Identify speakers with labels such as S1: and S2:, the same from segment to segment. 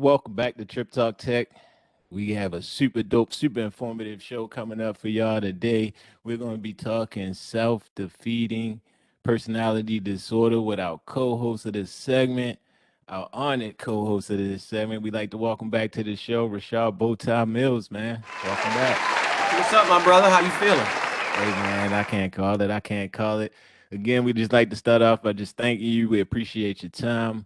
S1: welcome back to Trip Talk Tech. We have a super dope, super informative show coming up for y'all today. We're going to be talking self-defeating personality disorder with our co-host of this segment, our honored co-host of this segment. We'd like to welcome back to the show, Rashad Bowtie Mills, man. Welcome back.
S2: What's up, my brother? How you feeling?
S1: Hey man, I can't call it. I can't call it. Again, we just like to start off by just thanking you. We appreciate your time,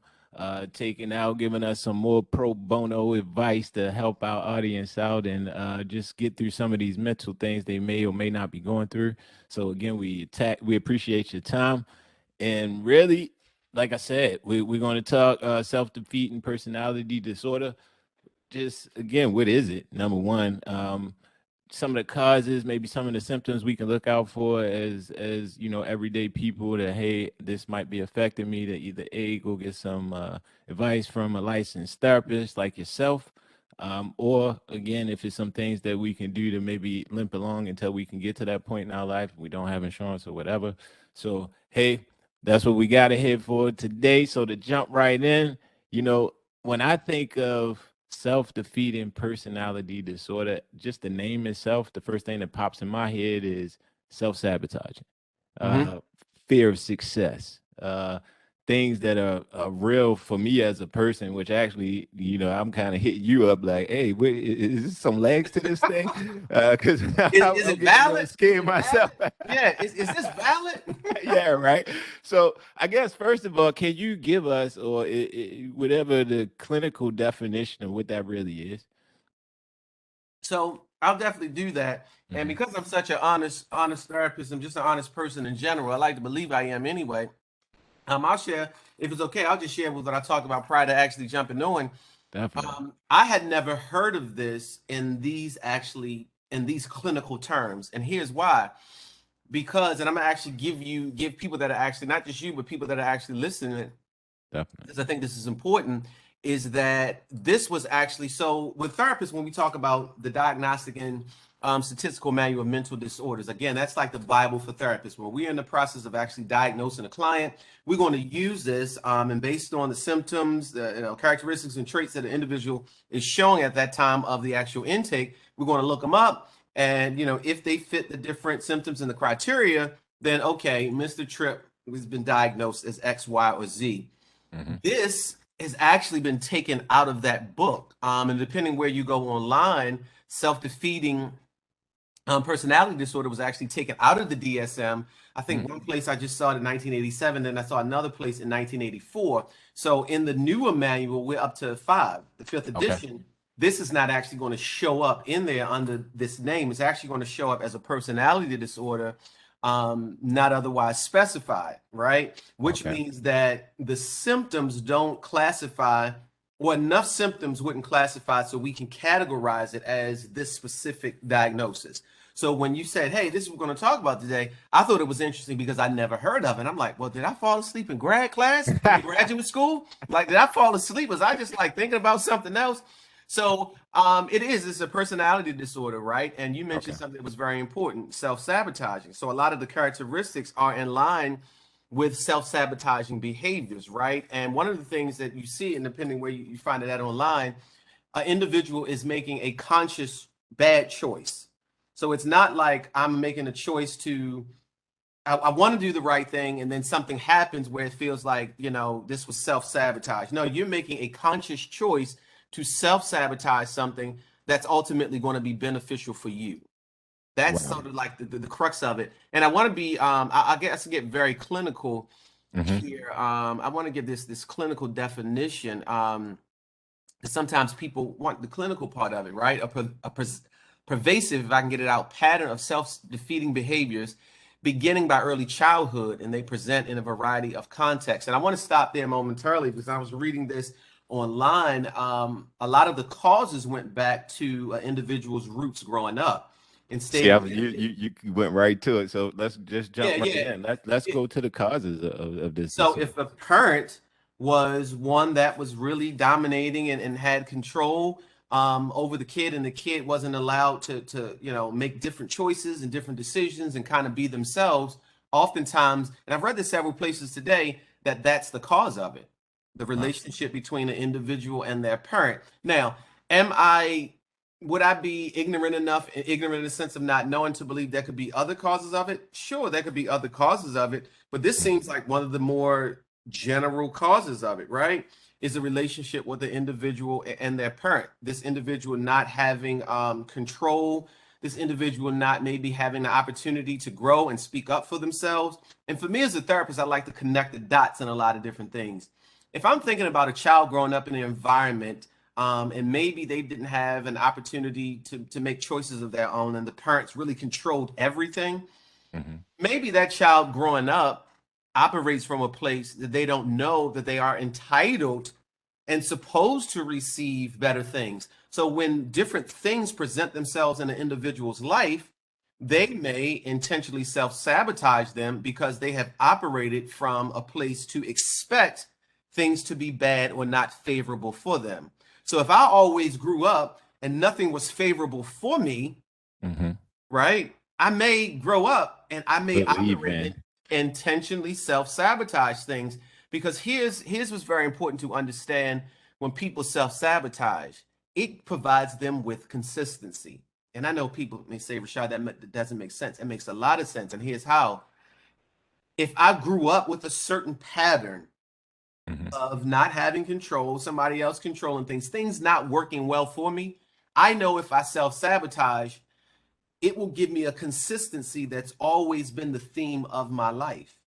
S1: taking out, giving us some more pro bono advice to help our audience out and just get through some of these mental things they may or may not be going through. So again, we appreciate your time, and really, like I said, we're going to talk self-defeating personality disorder. Just again, what is it? Number one. Some of the causes, maybe some of the symptoms we can look out for as everyday people that hey, this might be affecting me. To either a go get some advice from a licensed therapist like yourself, or again, if it's some things that we can do to maybe limp along until we can get to that point in our life, we don't have insurance or whatever. So hey, that's what we got ahead for today. So to jump right in, you know, when I think of self-defeating personality disorder, just the name itself, the first thing that pops in my head is self-sabotaging,
S2: Mm-hmm.
S1: uh, fear of success, things that are real for me as a person, which actually, I'm kind of hitting you up like, hey, wait, is there some legs to this thing? Because
S2: Is
S1: I'm
S2: it
S1: getting a little
S2: valid? Is
S1: scared
S2: it
S1: myself.
S2: valid? Yeah. Is this valid?
S1: Yeah, right. So I guess first of all, can you give us or whatever the clinical definition of what that really is?
S2: So I'll definitely do that. And
S1: Hmm.
S2: because I'm such an honest therapist, I'm just an honest person in general. I like to believe I am anyway. I'll share if it's okay. I'll just share with what I talked about prior to actually jumping on.
S1: Definitely.
S2: I had never heard of this in these clinical terms, and here's why. Because, and I'm gonna actually give people that are actually not just you, but people that are actually listening,
S1: Definitely.
S2: because I think this is important, is that this was actually so with therapists when we talk about the diagnostic and statistical manual of mental disorders. Again, that's like the Bible for therapists. When we're in the process of actually diagnosing a client, we're going to use this, and based on the symptoms, the characteristics and traits that the individual is showing at that time of the actual intake, we're going to look them up, and if they fit the different symptoms and the criteria, then okay, Mr. Tripp has been diagnosed as X, Y, or Z.
S1: Hmm.
S2: This has actually been taken out of that book. And depending where you go online, self-defeating personality disorder was actually taken out of the DSM. I think one place I just saw it in 1987, and I saw another place in 1984. So in the newer manual, we're up to five, the fifth
S1: Okay.
S2: edition. This is not actually going to show up in there under this name. It's actually going to show up as a personality disorder, not otherwise specified, right? Which
S1: Okay.
S2: means that the symptoms don't classify, or enough symptoms wouldn't classify so we can categorize it as this specific diagnosis. So when you said, "Hey, this is what we're going to talk about today," I thought it was interesting because I never heard of it. I'm like, "Well, did I fall asleep in grad class? I mean, graduate school? Like, did I fall asleep? Was I just like thinking about something else?" So it's a personality disorder, right? And you mentioned
S1: Okay.
S2: something that was very important: self-sabotaging. So a lot of the characteristics are in line with self-sabotaging behaviors, right? And one of the things that you see, and depending where you find it at online, an individual is making a conscious bad choice. So it's not like I'm making a choice to, I want to do the right thing, and then something happens where it feels like, this was self sabotage. No, you're making a conscious choice to self sabotage something that's ultimately going to be beneficial for you. That's
S1: Wow.
S2: sort of like the crux of it. And I want to be, I guess, get very clinical
S1: Hmm.
S2: here. I want to give this clinical definition. Sometimes people want the clinical part of it, right? Pervasive, if I can get it out, pattern of self-defeating behaviors beginning by early childhood, and they present in a variety of contexts. And I want to stop there momentarily because I was reading this online. A lot of the causes went back to individuals' roots growing up and
S1: See,
S2: staying
S1: you went right to it. So let's just
S2: yeah,
S1: jump right
S2: yeah.
S1: in. Let's
S2: It,
S1: go to the causes of this
S2: So
S1: disorder.
S2: if a parent was one that was really dominating and had control over the kid, and the kid wasn't allowed to make different choices and different decisions and kind of be themselves, oftentimes, and I've read this several places today, that that's the cause of it. the
S1: Wow.
S2: relationship between an individual and their parent. Now, would I be ignorant in the sense of not knowing to believe there could be other causes of it? Sure, there could be other causes of it, but this
S1: Mhm.
S2: seems like one of the more general causes of it, right? Is a relationship with the individual and their parent. This individual not having control, this individual not maybe having the opportunity to grow and speak up for themselves. And for me as a therapist, I like to connect the dots in a lot of different things. If I'm thinking about a child growing up in an environment and maybe they didn't have an opportunity to make choices of their own, and the parents really controlled everything.
S1: Mhm.
S2: Maybe that child growing up operates from a place that they don't know that they are entitled and supposed to receive better things. So when different things present themselves in an individual's life, they may intentionally self sabotage them because they have operated from a place to expect things to be bad or not favorable for them. So if I always grew up and nothing was favorable for me,
S1: Mhm.
S2: right? I may grow up and I may
S1: Believe
S2: operate
S1: in.
S2: intentionally self-sabotage things because here's what's very important to understand when people self-sabotage. It provides them with consistency. And I know people may say, Rashad, that doesn't make sense. It makes a lot of sense. And here's how. If I grew up with a certain pattern
S1: Mhm.
S2: of not having control, somebody else controlling things not working well for me, I know if I self-sabotage, it will give me a consistency that's always been the theme of my life.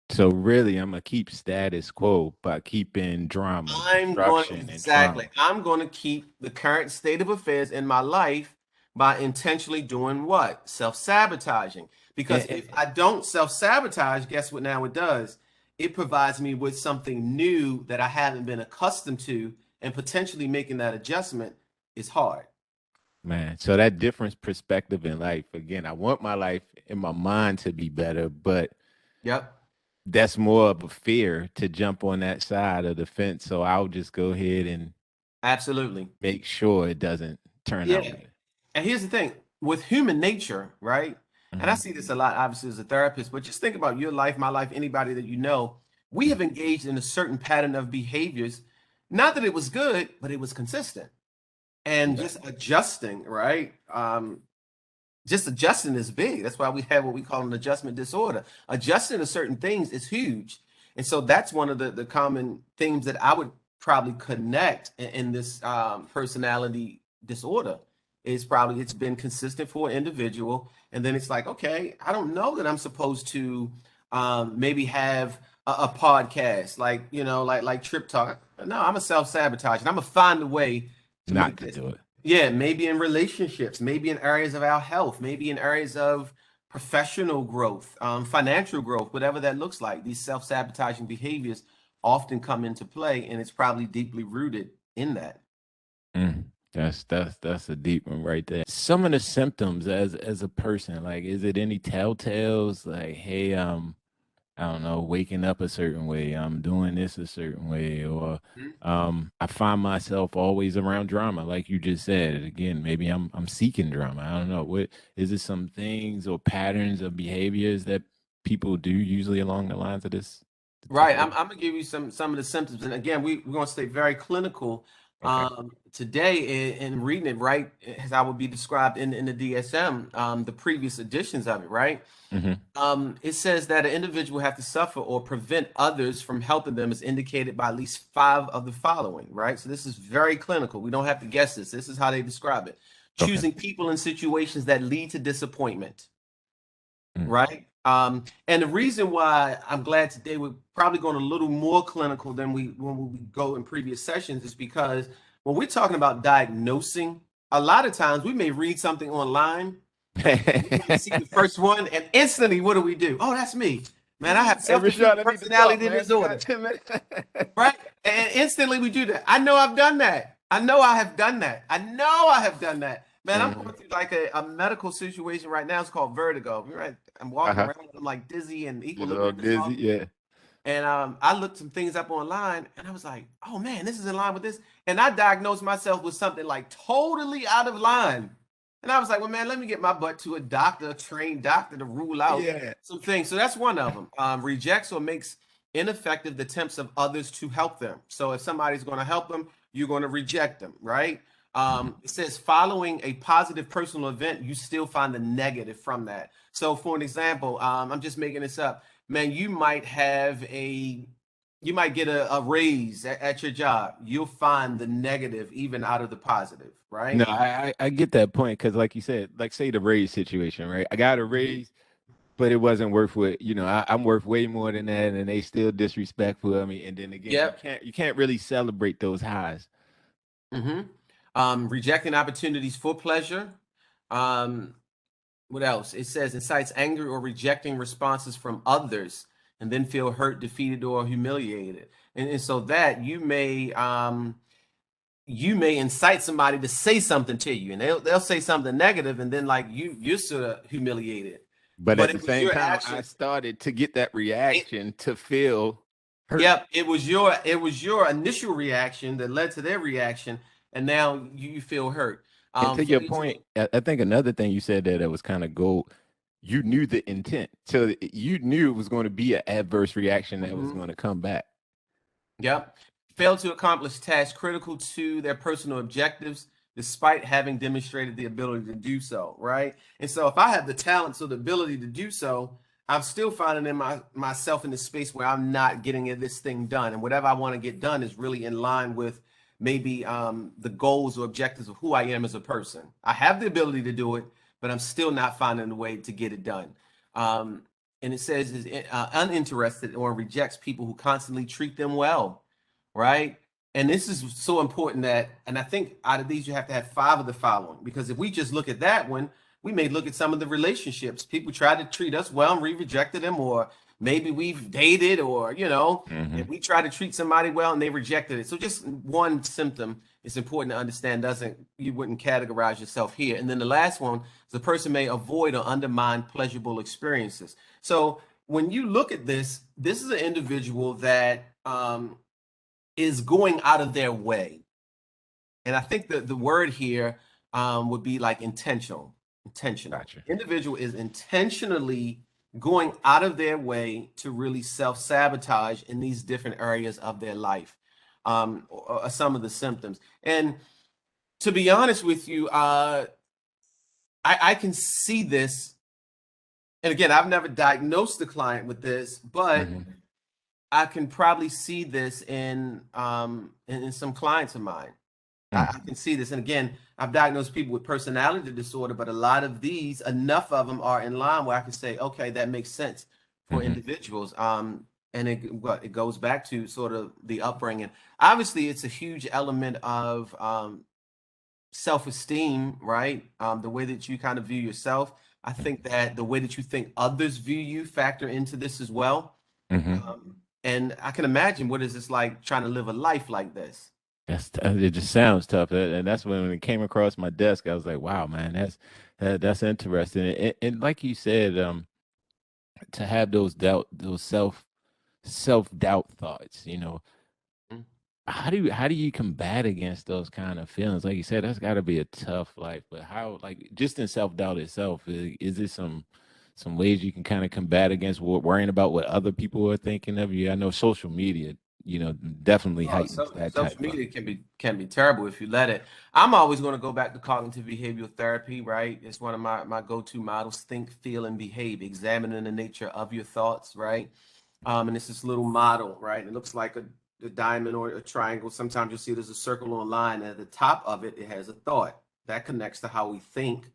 S1: So really, I'm gonna keep status quo by keeping drama, destruction, and trauma.
S2: I'm going to keep the current state of affairs in my life by intentionally doing what? Self-sabotaging. Because
S1: And,
S2: if I don't self-sabotage, guess what now it does? It provides me with something new that I haven't been accustomed to, and potentially making that adjustment is hard.
S1: man, so that different perspective in life. Again, I want my life in my mind to be better, but
S2: Yep,
S1: that's more of a fear to jump on that side of the fence. So I'll just go ahead and
S2: absolutely.
S1: make sure it doesn't turn out
S2: Yeah.
S1: good.
S2: And here's the thing with human nature, right? And I
S1: Mhm.
S2: see this a lot, obviously, as a therapist, but just think about your life, my life, anybody that you know. We have engaged in a certain pattern of behaviors. Not that it was good, but it was consistent. And
S1: Yeah.
S2: just adjusting, right? Just adjusting is big. That's why we have what we call an adjustment disorder. Adjusting to certain things is huge. And so that's one of the common themes that I would probably connect in this personality disorder is probably it's been consistent for an individual. And then it's like, okay, I don't know that I'm supposed to maybe have a podcast like, like Trip Talk. No, I'm a self-sabotage and I'm gonna find a way to
S1: Not
S2: make
S1: to
S2: this.
S1: do it.
S2: Yeah, maybe in relationships, maybe in areas of our health, maybe in areas of professional growth, financial growth, whatever that looks like. These self-sabotaging behaviors often come into play, and it's probably deeply rooted in that.
S1: Mm. That's a deep one right there. Some of the symptoms as a person, like, is it any telltales? Like, hey, I don't know, waking up a certain way, I'm doing this a certain way, or
S2: Mhm.
S1: I find myself always around drama, like you just said. Again, maybe I'm seeking drama. I don't know. What is it? Some things or patterns of behaviors that people do usually along the lines of this
S2: Right.
S1: disorder?
S2: I'm gonna give you some of the symptoms, and again, we're gonna stay very clinical
S1: Okay.
S2: today in reading it, right? As I would be described in the DSM, the previous editions of it, right?
S1: Hmm.
S2: It says that an individual have to suffer or prevent others from helping them is indicated by at least five of the following, right? So this is very clinical. We don't have to guess this. This is how they describe it.
S1: Okay.
S2: Choosing people in situations that lead to disappointment,
S1: Mm.
S2: right? And the reason why I'm glad today we're probably going a little more clinical than we go in previous sessions is because when we're talking about diagnosing, a lot of times we may read something online we may see the first one, and instantly, what do? Oh, that's me, man. I have
S1: Hey, Rashad,
S2: self-defeating
S1: I need to talk,
S2: personality
S1: man. You got
S2: disorder,
S1: 10 minutes?
S2: right? And instantly, we do that. I know I've done that. I know I have done that. I know I have done that, man. I'm
S1: Mhm.
S2: going through like a medical situation right now. It's called vertigo. Right? I'm walking
S1: Uh-huh.
S2: around. I'm like dizzy and
S1: You know,
S2: equilibrium is
S1: dizzy,
S2: off.
S1: yeah.
S2: And I looked some things up online, and I was like, oh man, this is in line with this. And I diagnosed myself with something like totally out of line. And I was like, well, man, let me get my butt to a doctor, a trained doctor, to rule out
S1: Yeah.
S2: some things. So that's one of them. Rejects or makes ineffective attempts of others to help them. So if somebody's going to help them, you're going to reject them, right?
S1: Mhm.
S2: It says following a positive personal event, you still find the negative from that. So for an example, I'm just making this up. Man, you might get a raise at your job. You'll find the negative even out of the positive,
S1: No,
S2: right?
S1: I get that point because, like you said, like say the raise situation, right? I got a
S2: Mhm.
S1: raise, but it wasn't worth what, I'm worth way more than that, and they still disrespectful of me. And then again, you
S2: Yep.
S1: can't really celebrate those highs.
S2: hmm Rejecting opportunities for pleasure. Um, what else? It says incites anger or rejecting responses from others and then feel hurt, defeated, or humiliated. And so that you may incite somebody to say something to you, and they'll say something negative, and then like you're sort of humiliated.
S1: But
S2: But
S1: at the
S2: it was
S1: same
S2: your
S1: time, I
S2: action.
S1: started to get that
S2: It,
S1: reaction to feel hurt.
S2: yep, it was your initial reaction that led to their reaction, and now you feel hurt.
S1: And to your
S2: Failure
S1: point,
S2: to
S1: I think another thing you said there that was kind of gold. You knew the intent, so you knew it was going to be an adverse reaction that was
S2: Mhm.
S1: going to come back.
S2: Yep. Failed to accomplish tasks critical to their personal objectives despite having demonstrated the ability to do so, right? And so if I have the talents or the ability to do so, I'm still finding myself in this space where I'm not getting this thing done. And whatever I want to get done is really in line with maybe the goals or objectives of who I am as a person. I have the ability to do it, but I'm still not finding a way to get it done. Um, and it says is uninterested or rejects people who constantly treat them well, right? And this is so important that, and I think out of these you have to have five of the following, because if we just look at that one, we may look at some of the relationships. People try to treat us well and we rejected them, or maybe we've dated, or
S1: Hmm.
S2: if we try to treat somebody well and they rejected it. So just one symptom is important to understand. Doesn't You wouldn't categorize yourself here. And then the last one is the person may avoid or undermine pleasurable experiences. So when you look at this, this is an individual that is going out of their way. And I think that the word here would be like intentional. Intentional.
S1: Gotcha.
S2: Individual is intentionally going out of their way to really self-sabotage in these different areas of their life. Or some of the symptoms. And to be honest with you, I can see this. And again, I've never diagnosed the client with this, but
S1: Hmm.
S2: I can probably see this in some clients of mine. I can see this. And again, I've diagnosed people with personality disorder, but a lot of these, enough of them are in line where I can say, okay, that makes sense for
S1: Hmm.
S2: individuals. And it goes back to sort of the upbringing. Obviously, it's a huge element of self-esteem, right? The way that you kind of view yourself. I think that the way that you think others view you factor into this as well.
S1: Hmm.
S2: And I can imagine what is this like trying to live a life like this.
S1: It just sounds tough, and that's when it came across my desk. I was like, "Wow, man, that's interesting." And like you said, to have those self doubt thoughts,
S2: Mm.
S1: how do you combat against those kind of feelings? Like you said, that's got to be a tough life. But how, like, just in self doubt itself, is there some ways you can kind of combat against worrying about what other people are thinking of you? I know social media, definitely
S2: Oh,
S1: heightens that
S2: social
S1: type of.
S2: media can be terrible if you let it. I'm always going to go back to cognitive behavioral therapy, right? It's one of my go-to models. Think, feel, and behave. Examining the nature of your thoughts, right? And it's this little model, right? It looks like a diamond or a triangle. Sometimes you'll see there's a circle on line, and at the top of it, it has a thought that connects to how we think,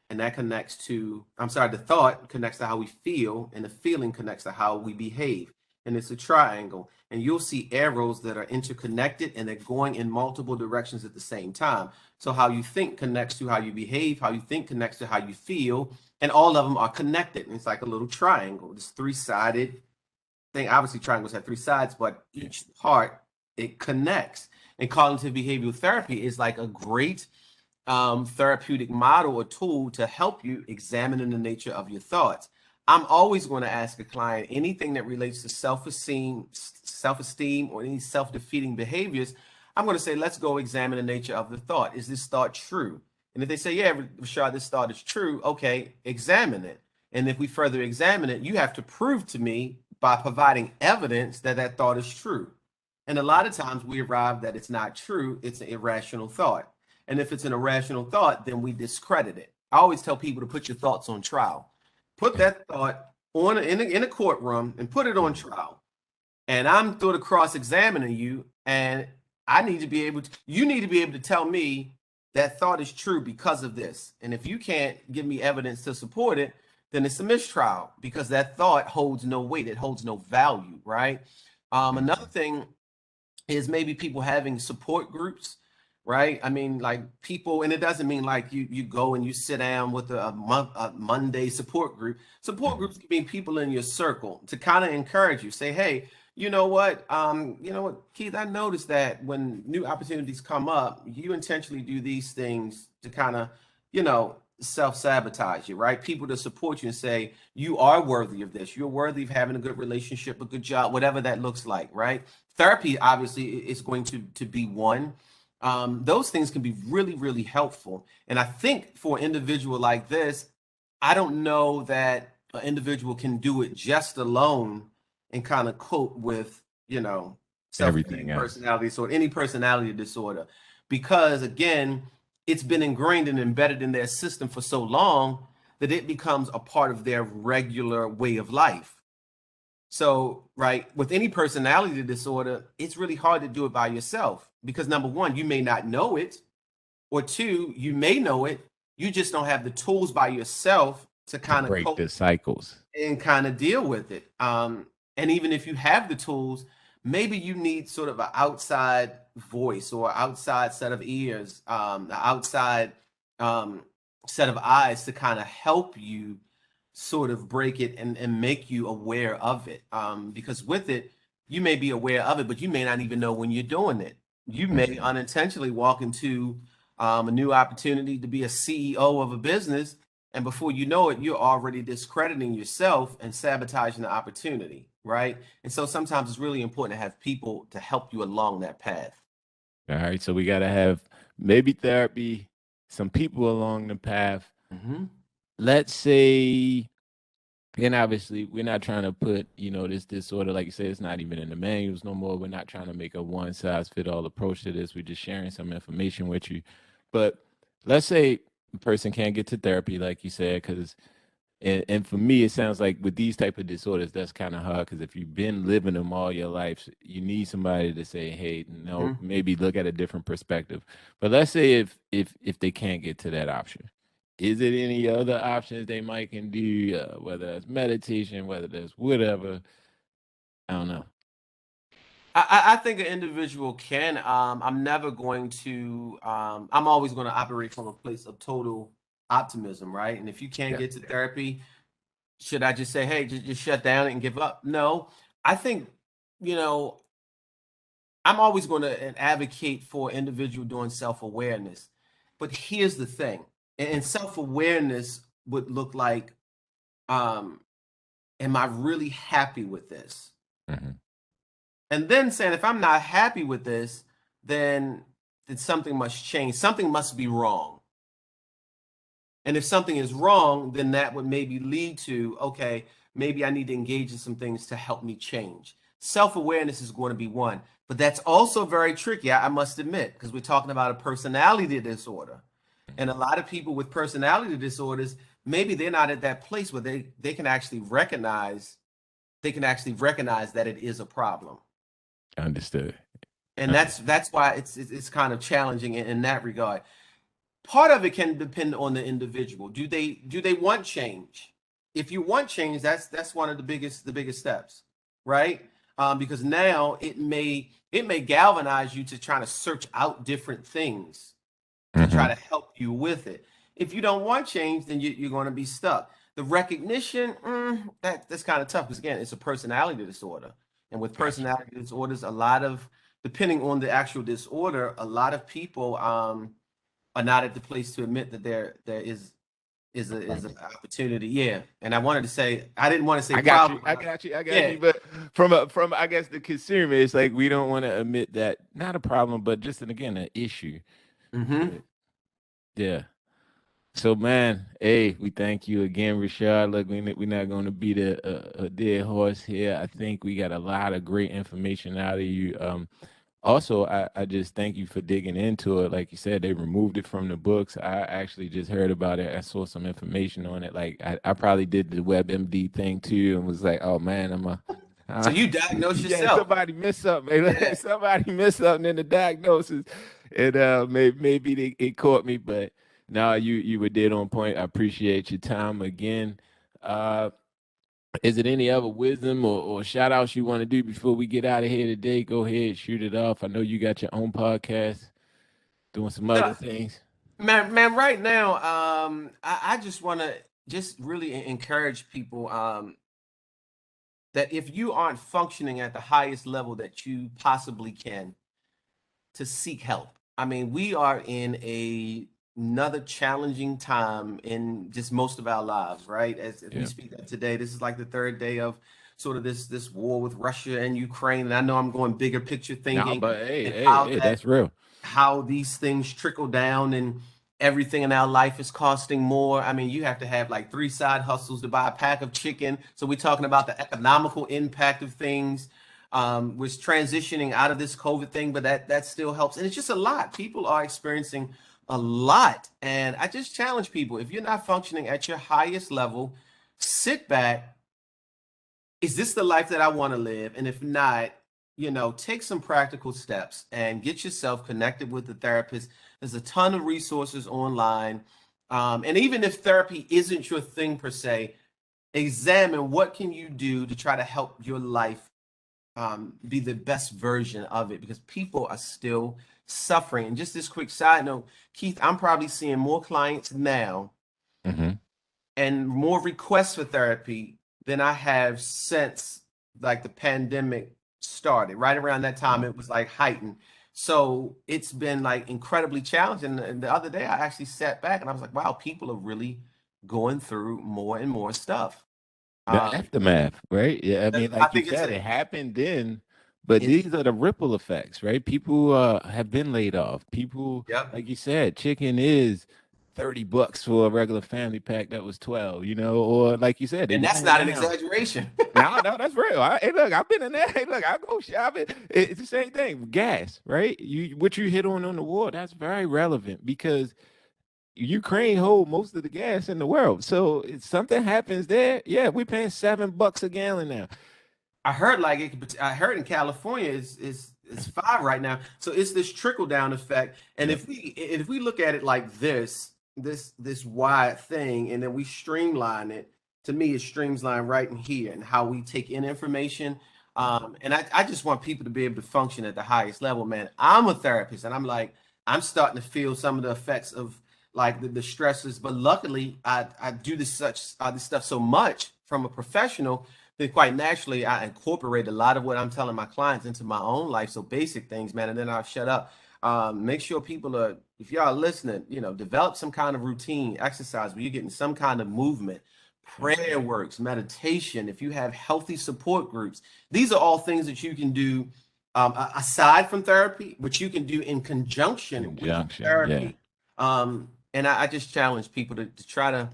S2: and that connects to, I'm sorry, the thought connects to how we feel, and the feeling connects to how we behave. And it's a triangle, and you'll see arrows that are interconnected and they're going in multiple directions at the same time. So how you think connects to how you behave, how you think connects to how you feel, and all of them are connected. And it's like a little triangle, this three-sided thing. Obviously, triangles have three sides, but
S1: Yeah.
S2: each part it connects. And cognitive behavioral therapy is like a great therapeutic model or tool to help you examine in the nature of your thoughts. I'm always going to ask a client anything that relates to self-esteem, or any self-defeating behaviors. I'm going to say, let's go examine the nature of the thought. Is this thought true? And if they say, yeah, Rashad, this thought is true, okay, examine it. And if we further examine it, you have to prove to me by providing evidence that that thought is true. And a lot of times we arrive that it's not true, it's an irrational thought. And if it's an irrational thought, then we discredit it. I always tell people to put your thoughts on trial. Put that thought on in a courtroom and put it on trial. And I'm sort of cross-examining you, and I need to be able to, you need to be able to tell me that thought is true because of this. And if you can't give me evidence to support it, then it's a mistrial because that thought holds no weight. It holds no value, right? Another thing is maybe people having support groups, right? I mean, like people, and it doesn't mean like you go and you sit down with a Monday support group. Support groups can be people in your circle to kind of encourage you. Say, hey, you know what, Keith, I noticed that when new opportunities come up, you intentionally do these things to kind of, self-sabotage you, right? People to support you and say, you are worthy of this. You're worthy of having a good relationship, a good job, whatever that looks like, right? Therapy, obviously, is going to be one. Those things can be really, really helpful. And I think for an individual like this, I don't know that an individual can do it just alone and kind of cope with,
S1: Everything
S2: self-defeating
S1: else.
S2: personality disorder, any personality disorder, because again, it's been ingrained and embedded in their system for so long that it becomes a part of their regular way of life. So, right, with any personality disorder, it's really hard to do it by yourself because number one, you may not know it, or two, you may know it, you just don't have the tools by yourself to
S1: To
S2: kind of
S1: break
S2: cope
S1: the cycles.
S2: and kind of deal with it. And even if you have the tools, maybe you need sort of an outside voice or outside set of ears, an outside um, set of eyes to kind of help you sort of break it and make you aware of it. Because with it, you may be aware of it, but you may not even know when you're doing it. You may
S1: Mhm.
S2: unintentionally walk into a new opportunity to be a CEO of a business, and before you know it, you're already discrediting yourself and sabotaging the opportunity, right? And so sometimes it's really important to have people to help you along that path.
S1: All right, so we got to have maybe therapy, some people along the path.
S2: Mm-hmm.
S1: Let's say, and obviously, we're not trying to put, this disorder, like you said, it's not even in the manuals no more. We're not trying to make a one size fit all approach to this. We're just sharing some information with you. But let's say a person can't get to therapy, like you said, because and for me, it sounds like with these type of disorders, that's kind of hard because if you've been living them all your life, you need somebody to say, "Hey, no,
S2: Mm-hmm.
S1: maybe look at a different perspective." But let's say if they can't get to that option, is it any other options they might can do? Whether it's meditation, whether there's whatever, I don't know.
S2: I think an individual can. I'm never going to. I'm always going to operate from a place of total optimism, right? And if you can't
S1: Yeah.
S2: get to therapy, should I just say, hey, just shut down and give up? No, I think, you know, I'm always going to advocate for individual doing self-awareness. But here's the thing, and self-awareness would look like, um, am I really happy with this?
S1: Hmm.
S2: And then saying, if I'm not happy with this, then something must change. Something must be wrong. And if something is wrong, then that would maybe lead to, okay, maybe I need to engage in some things to help me change. Self awareness is going to be one, but that's also very tricky, I must admit, because we're talking about a personality disorder. And a lot of people with personality disorders, maybe they're not at that place where they can actually recognize that it is a problem.
S1: Understood.
S2: And
S1: Understood.
S2: that's why it's kind of challenging in that regard. Part of it can depend on the individual. Do they want change? If you want change, that's one of the biggest steps, right? Because now it may galvanize you to try to search out different things to try
S1: Hmm.
S2: to help you with it. If you don't want change, then you're going to be stuck. The recognition, that's kind of tough because again, it's a personality disorder, and with
S1: Gotcha.
S2: personality disorders, a lot of depending on the actual disorder, a lot of people are not at the place to admit that there is
S1: A
S2: an
S1: problem.
S2: opportunity. Yeah, and I didn't want to say
S1: I got you.
S2: problem.
S1: I got you. I got
S2: Yeah.
S1: you. But from I guess the consumer, it's like we don't want to admit that not a problem, but just again an issue.
S2: Mm-hmm.
S1: Yeah. So, man, hey, we thank you again, Rashad. Look, we're not going to beat a dead horse here. I think we got a lot of great information out of you. Also, I just thank you for digging into it. Like you said, they removed it from the books. I actually just heard about it. I saw some information on it. Like I probably did the WebMD thing too, and was like, oh man,
S2: So
S1: uh,
S2: you diagnose
S1: yeah,
S2: yourself.
S1: somebody missed something.
S2: Yeah.
S1: Somebody missed something in the diagnosis, and maybe it caught me, but no, you were dead on point. I appreciate your time again. Uh, is it any other wisdom or shout outs you want to do before we get out of here today? Go ahead, shoot it off. I know you got your own podcast, doing some
S2: No,
S1: other things.
S2: man, right now, I just want to just really encourage people that if you aren't functioning at the highest level that you possibly can, to seek help. I mean, we are in another challenging time in just most of our lives, right? As we
S1: Yeah.
S2: speak of today, this is like the third day of sort of this war with Russia and Ukraine. And I know I'm going bigger picture
S1: No,
S2: thinking
S1: but hey,
S2: and
S1: hey, hey, that's real.
S2: how these things trickle down and everything in our life is costing more. I mean, you have to have like three side hustles to buy a pack of chicken. So we're talking about the economical impact of things. We're transitioning out of this COVID thing, but that still helps. And it's just a lot. People are experiencing a lot. And I just challenge people, if you're not functioning at your highest level, sit back. Is this the life that I want to live? And if not, take some practical steps and get yourself connected with the therapist. There's a ton of resources online. And even if therapy isn't your thing per se, examine what can you do to try to help your life be the best version of it, because people are still suffering. And just this quick side note, Keith, I'm probably seeing more clients now
S1: Hmm.
S2: and more requests for therapy than I have since like the pandemic started. Right around that time,
S1: Wow.
S2: it was like heightened. So it's been like incredibly challenging. And the other day, I actually sat back and I was like, wow, people are really going through more and more stuff.
S1: The
S2: Um,
S1: aftermath, right? Yeah, I mean,
S2: I
S1: like you
S2: think
S1: said, it happened then, but
S2: it's,
S1: these are the ripple effects, right? People have been laid off. People,
S2: yep.
S1: like you said, chicken is $30 for a regular family pack that was 12, or like you said, they
S2: And that's
S1: buying
S2: not an
S1: now.
S2: exaggeration.
S1: No, no, that's real. Hey, look, I've been in there. Hey, look, I go shopping. It's the same thing. Gas, right? What you hit on the wall, that's very relevant because Ukraine hold most of the gas in the world. So if something happens there, yeah, we're paying $7 a gallon now.
S2: I heard like I heard in California is five right now. So it's this trickle down effect. And
S1: Yep.
S2: if we look at it like this wide thing, and then we streamline it, to me it streamline right in here and how we take in information. And I just want people to be able to function at the highest level, man. I'm a therapist and I'm like, I'm starting to feel some of the effects of like the stresses. But luckily I do this stuff so much from a professional, then quite naturally I incorporate a lot of what I'm telling my clients into my own life. So basic things, man, and then I'll shut up. Make sure people are, if y'all are listening, develop some kind of routine, exercise where you're getting some kind of movement,
S1: Yep.
S2: prayer works, meditation. If you have healthy support groups, these are all things that you can do aside from therapy, but you can do in conjunction with
S1: Conjunction. Yeah.
S2: therapy. And I just challenge people to try to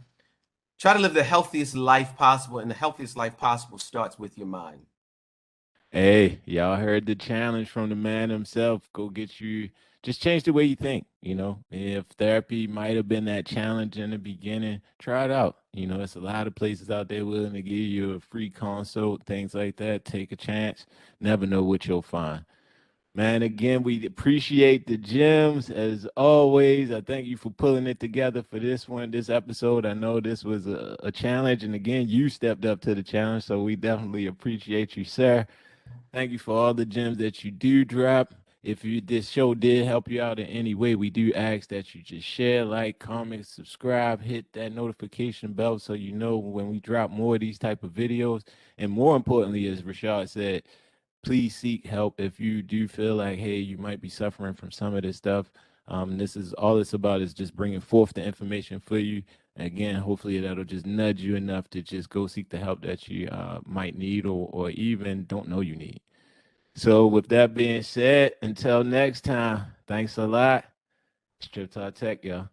S2: live the healthiest life possible, and the healthiest life possible starts with your mind.
S1: Hey, y'all heard the challenge from the man himself. Go get you, just change the way you think. If therapy might have been that challenge in the beginning, try it out. It's a lot of places out there willing to give you a free consult, things like that. Take a chance. Never know what you'll find. Man, again, we appreciate the gems as always. I thank you for pulling it together for this episode. I know this was a challenge, and again, you stepped up to the challenge, so we definitely appreciate you, sir. Thank you for all the gems that you do drop. If this show did help you out in any way, we do ask that you just share, like, comment, subscribe, hit that notification bell so you know when we drop more of these type of videos. And more importantly, as Rashad said, please seek help if you do feel like, hey, you might be suffering from some of this stuff. This is all it's about is just bringing forth the information for you. And again, hopefully that'll just nudge you enough to just go seek the help that you might need or even don't know you need. So, with that being said, until next time, thanks a lot. Strip Talk Tech, y'all.